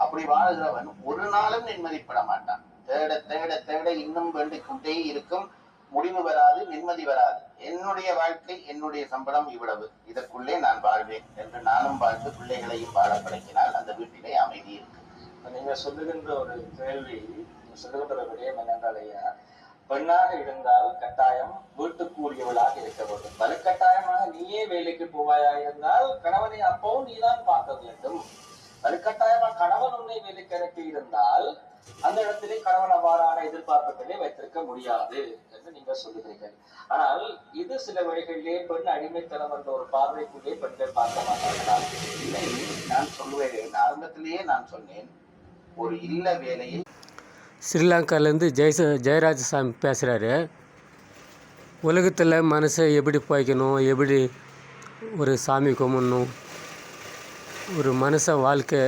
அப்படி வாழ்கிறவன் ஒரு நாளும் நிம்மதிப்பட மாட்டான். தேட தேட தேட இன்னும் வேண்டிக் கொண்டே இருக்கும், முடிவு வராது, நிம்மதி வராது. என்னுடைய வாழ்க்கை, என்னுடைய சம்பளம் இவ்வளவு, இதற்குள்ளே நான் வாழ்வேன் என்று நானும் வாழ்ந்து பிள்ளைகளையும் வாழ பழக்கினால் அந்த வீட்டிலே அமைதி இருக்கு. நீங்க சொல்லுகின்ற ஒரு கேள்வி, சொல்லுகின்ற ஒரு விடயம் என்னென்றாலையா, பெண்ணாக இருந்தால் கட்டாயம் வீட்டுக்குரியவளாக இருக்க வேண்டும். வலுக்கட்டாயமாக நீயே வேலைக்கு போவாயா இருந்தால் கணவனை அப்பவும் நீதான் பார்க்க வேண்டும். வலுக்கட்டாயமாக கணவன் உன்னை வேலைக்கு இறக்கி இருந்தால் அந்த இடத்திலே கணவன் அவ்வாறான எதிர்பார்ப்புகளை வைத்திருக்க முடியாது என்று நீங்க சொல்லுகிறீர்கள். ஆனால் இது சில வழிகளிலே பெண் அடிமைத்தனம் என்ற ஒரு பார்வைக்குள்ளே பெண்கள் பார்க்க மாட்டார்களா? இல்லை, நான் சொல்லுவேன், ஆரம்பத்திலேயே நான் சொன்னேன், ஒரு இல்ல வேலையில் ஸ்ரீலங்காலேருந்து ஜெயராஜசாமி பேசுகிறாரு. உலகத்தில் மனசை எப்படி போய்க்கணும், எப்படி ஒரு சாமி கும்பிடணும், ஒரு மனுஷ வாழ்க்கை